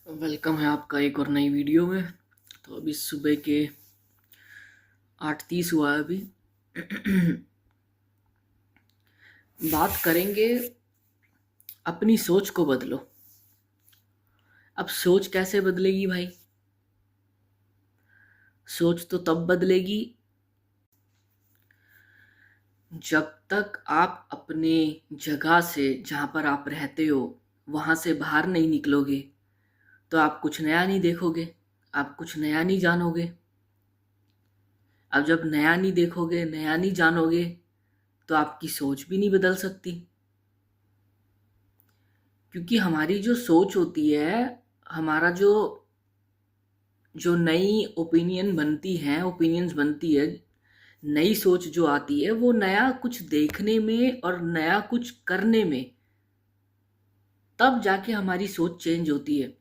Welcome है आपका एक और नई वीडियो में। तो अभी सुबह के 8:30 हुआ है अभी। बात करेंगे अपनी सोच को बदलो। अब सोच कैसे बदलेगी भाई? सोच तो तब बदलेगी जब तक आप अपने जगह से, जहाँ पर आप रहते हो, वहाँ से बाहर नहीं निकलोगे तो आप कुछ नया नहीं देखोगे, आप कुछ नया नहीं जानोगे। अब जब नया नहीं देखोगे, नया नहीं जानोगे, तो आपकी सोच भी नहीं बदल सकती। क्योंकि हमारी जो सोच होती है, हमारा जो जो नई ओपिनियंस बनती है, नई सोच जो आती है, वो नया कुछ देखने में और नया कुछ करने में, तब जाके हमारी सोच चेंज होती है।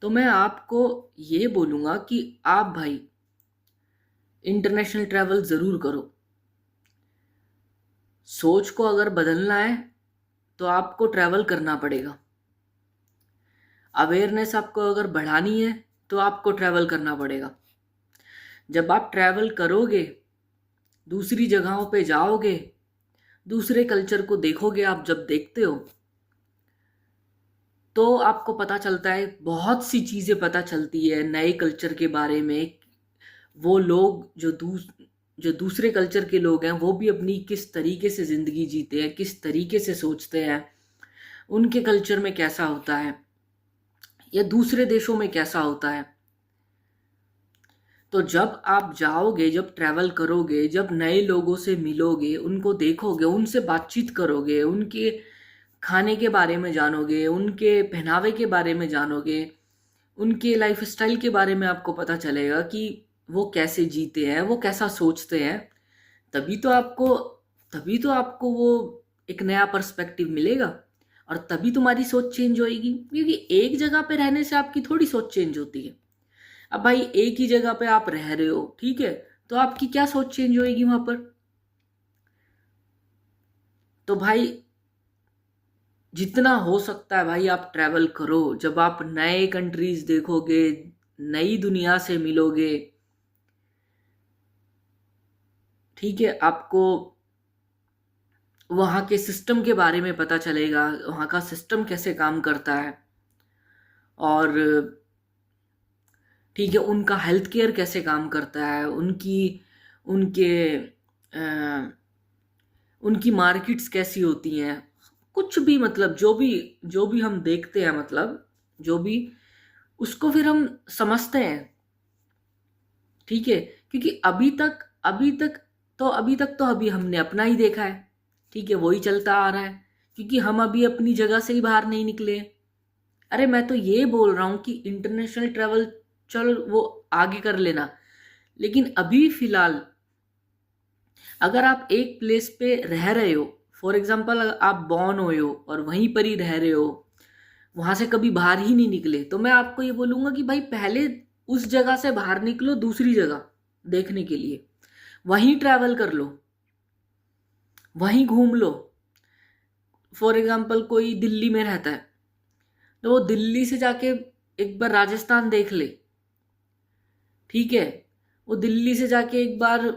तो मैं आपको ये बोलूँगा कि आप भाई इंटरनेशनल ट्रैवल ज़रूर करो। सोच को अगर बदलना है तो आपको ट्रैवल करना पड़ेगा। अवेयरनेस आपको अगर बढ़ानी है तो आपको ट्रैवल करना पड़ेगा। जब आप ट्रैवल करोगे, दूसरी जगहों पे जाओगे, दूसरे कल्चर को देखोगे, आप जब देखते हो तो आपको पता चलता है, बहुत सी चीज़ें पता चलती है नए कल्चर के बारे में। वो लोग जो दूसरे कल्चर के लोग हैं, वो भी अपनी किस तरीके से ज़िंदगी जीते हैं, किस तरीके से सोचते हैं, उनके कल्चर में कैसा होता है या दूसरे देशों में कैसा होता है। तो जब आप जाओगे, जब ट्रैवल करोगे, जब नए लोगों से मिलोगे, उनको देखोगे, उनसे बातचीत करोगे, उनके खाने के बारे में जानोगे, उनके पहनावे के बारे में जानोगे, उनके लाइफस्टाइल के बारे में आपको पता चलेगा कि वो कैसे जीते हैं, वो कैसा सोचते हैं। तभी तो आपको तभी तो आपको वो एक नया पर्सपेक्टिव मिलेगा और तभी तुम्हारी सोच चेंज होएगी। क्योंकि एक जगह पे रहने से आपकी थोड़ी सोच चेंज होती है। अब भाई एक ही जगह पे आप रह रहे हो, ठीक है, तो आपकी क्या सोच चेंज होएगी वहां पर? तो भाई जितना हो सकता है भाई आप ट्रैवल करो। जब आप नए कंट्रीज देखोगे, नई दुनिया से मिलोगे, ठीक है, आपको वहाँ के सिस्टम के बारे में पता चलेगा, वहाँ का सिस्टम कैसे काम करता है, और ठीक है, उनका हेल्थ केयर कैसे काम करता है, उनके अ, उनकी मार्केट्स कैसी होती हैं, कुछ भी, मतलब जो भी हम देखते हैं, मतलब जो भी, उसको फिर हम समझते हैं। ठीक है, क्योंकि अभी तक तो अभी हमने अपना ही देखा है। ठीक है, वही चलता आ रहा है, क्योंकि हम अभी अपनी जगह से ही बाहर नहीं निकले हैं। अरे मैं तो ये बोल रहा हूँ कि इंटरनेशनल ट्रैवल चलो वो आगे कर लेना, लेकिन अभी फिलहाल अगर आप एक प्लेस पे रह रहे हो, फॉर एग्जांपल आप बॉर्न हुए हो और वहीं पर ही रह रहे हो, वहां से कभी बाहर ही नहीं निकले, तो मैं आपको ये बोलूंगा कि भाई पहले उस जगह से बाहर निकलो, दूसरी जगह देखने के लिए, वहीं ट्रैवल कर लो, वहीं घूम लो। फॉर एग्जांपल कोई दिल्ली में रहता है, तो वो दिल्ली से जाके एक बार राजस्थान देख ले, ठीक है, वो दिल्ली से जाके एक बार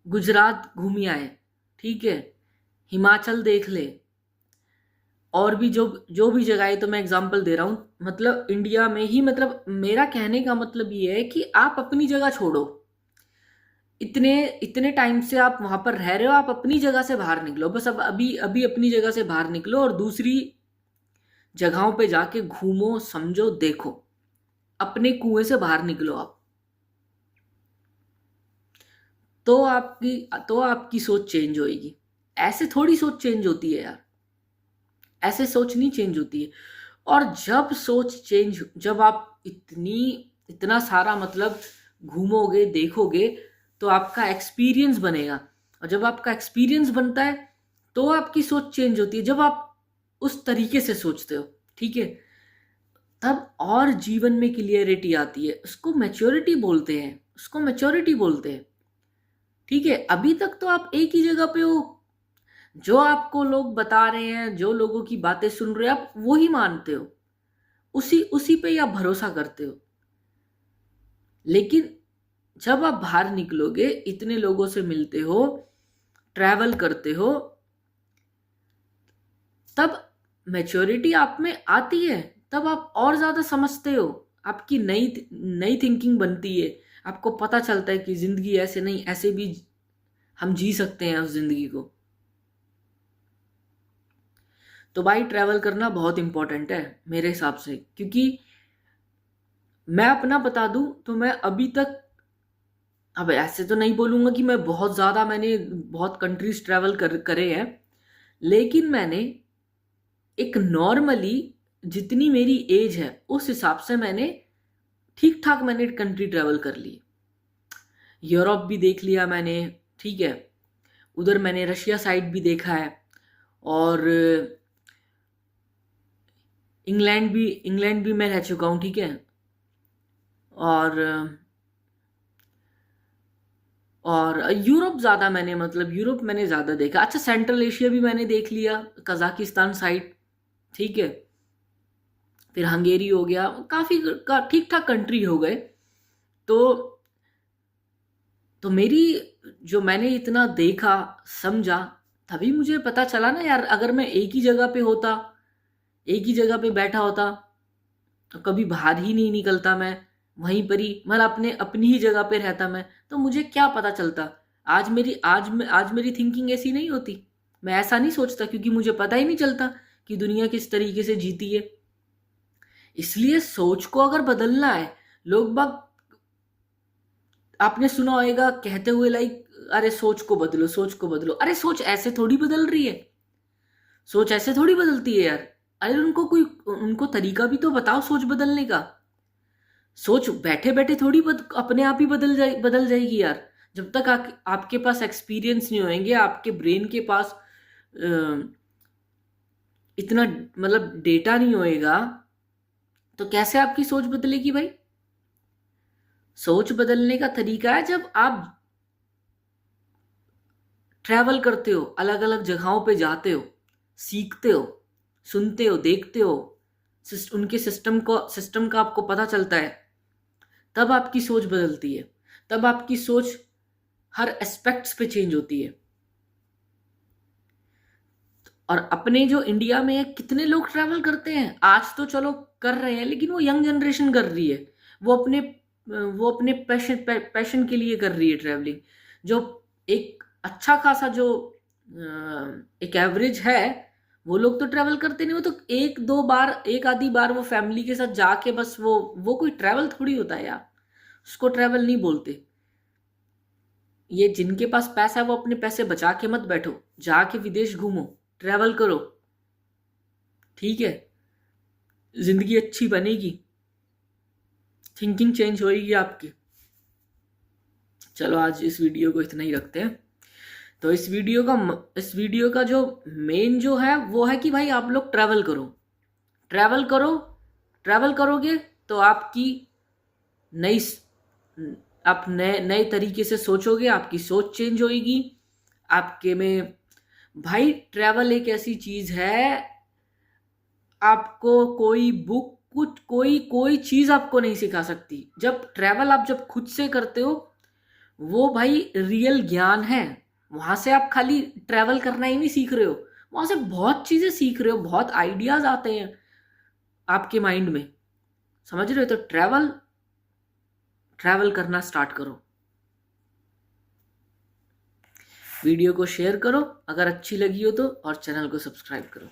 गुजरात घूमी आए, ठीक है, हिमाचल देख ले, और भी जो जो भी जगह है। तो मैं एग्जांपल दे रहा हूँ, मतलब इंडिया में ही, मतलब मेरा कहने का मतलब ये है कि आप अपनी जगह छोड़ो। इतने इतने टाइम से आप वहां पर रह रहे हो, आप अपनी जगह से बाहर निकलो, बस अब अभी अभी अपनी जगह से बाहर निकलो और दूसरी जगहों पे जाके घूमो, समझो, देखो, अपने कुएं से बाहर निकलो आप। तो आपकी सोच चेंज होएगी। ऐसे थोड़ी सोच चेंज होती है यार, ऐसे सोच नहीं चेंज होती है। और जब आप इतना सारा, मतलब घूमोगे, देखोगे, तो आपका एक्सपीरियंस बनेगा। और जब आपका एक्सपीरियंस बनता है तो आपकी सोच चेंज होती है, जब आप उस तरीके से सोचते हो, ठीक है, तब और जीवन में क्लियरिटी आती है। उसको मैच्योरिटी बोलते हैं। ठीक है, अभी तक तो आप एक ही जगह पे हो, जो आपको लोग बता रहे हैं, जो लोगों की बातें सुन रहे हो, आप वो ही मानते हो। उसी उसी पे ही आप भरोसा करते हो। लेकिन जब आप बाहर निकलोगे, इतने लोगों से मिलते हो, ट्रैवल करते हो, तब मैच्योरिटी आप में आती है, तब आप और ज्यादा समझते हो, आपकी नई नई थिंकिंग बनती है, आपको पता चलता है कि जिंदगी ऐसे नहीं, ऐसे भी हम जी सकते हैं उस जिंदगी को। तो भाई ट्रैवल करना बहुत इंपॉर्टेंट है मेरे हिसाब से, क्योंकि मैं अपना बता दूं तो मैं अभी तक, अब ऐसे तो नहीं बोलूंगा कि मैं बहुत ज्यादा, मैंने बहुत कंट्रीज ट्रैवल करे हैं, लेकिन मैंने एक नॉर्मली जितनी मेरी एज है उस हिसाब से मैंने ठीक ठाक मैंने कंट्री ट्रैवल कर ली। यूरोप भी देख लिया मैंने, ठीक है, उधर मैंने रशिया साइड भी देखा है, और इंग्लैंड भी मैं रह चुका हूँ, ठीक है, और यूरोप ज़्यादा मैंने, मतलब यूरोप मैंने ज़्यादा देखा। अच्छा, सेंट्रल एशिया भी मैंने देख लिया, कजाकिस्तान साइड, ठीक है, फिर हंगेरी हो गया, काफ़ी ठीक ठाक कंट्री हो गए। तो मेरी, जो मैंने इतना देखा समझा, तभी मुझे पता चला ना यार, अगर मैं एक ही जगह पे होता, एक ही जगह पे बैठा होता, तो कभी बाहर ही नहीं निकलता मैं, वहीं पर ही मतलब अपनी ही जगह पे रहता मैं, तो मुझे क्या पता चलता। आज मेरी थिंकिंग ऐसी नहीं होती, मैं ऐसा नहीं सोचता, क्योंकि मुझे पता ही नहीं चलता कि दुनिया किस तरीके से जीती है। इसलिए सोच को अगर बदलना है, लोग बाग, आपने सुना होगा कहते हुए लाइक, अरे सोच को बदलो, सोच को बदलो। अरे सोच ऐसे थोड़ी बदल रही है, सोच ऐसे थोड़ी बदलती है यार। अरे उनको तरीका भी तो बताओ सोच बदलने का। सोच बैठे बैठे थोड़ी अपने आप ही बदल जाएगी यार। जब तक आपके पास एक्सपीरियंस नहीं होंगे, आपके ब्रेन के पास इतना मतलब डेटा नहीं होएगा, तो कैसे आपकी सोच बदलेगी भाई। सोच बदलने का तरीका है जब आप ट्रैवल करते हो, अलग अलग जगहों पे जाते हो, सीखते हो, सुनते हो, देखते हो, उनके सिस्टम का आपको पता चलता है, तब आपकी सोच बदलती है, तब आपकी सोच हर एस्पेक्ट्स पे चेंज होती है। और अपने जो इंडिया में कितने लोग ट्रैवल करते हैं, आज तो चलो कर रहे हैं, लेकिन वो यंग जनरेशन कर रही है, वो अपने पैशन के लिए कर रही है ट्रैवलिंग। जो एक अच्छा खासा जो एक एवरेज है, वो लोग तो ट्रैवल करते नहीं, वो तो एक आधी बार वो फैमिली के साथ जाके बस, वो कोई ट्रैवल थोड़ी होता है यार, उसको ट्रैवल नहीं बोलते। ये जिनके पास पैसा है वो अपने पैसे बचा के मत बैठो, जाके विदेश घूमो, ट्रैवल करो, ठीक है, जिंदगी अच्छी बनेगी, थिंकिंग चेंज होएगी आपकी। चलो आज इस वीडियो को इतना ही रखते हैं। तो इस वीडियो का जो मेन जो है वो है कि भाई आप लोग ट्रैवल करो, ट्रैवल करो, ट्रैवल करोगे तो आपकी नई आप नए नए तरीके से सोचोगे, आपकी सोच चेंज होएगी आपके में। भाई ट्रैवल एक ऐसी चीज है, आपको कोई बुक, कुछ कोई कोई चीज आपको नहीं सिखा सकती। जब खुद से करते हो, वो भाई रियल ज्ञान है। वहां से आप खाली ट्रैवल करना ही नहीं सीख रहे हो, वहां से बहुत चीजें सीख रहे हो, बहुत आइडियाज आते हैं आपके माइंड में, समझ रहे हो। तो ट्रैवल करना स्टार्ट करो। वीडियो को शेयर करो अगर अच्छी लगी हो तो, और चैनल को सब्सक्राइब करो।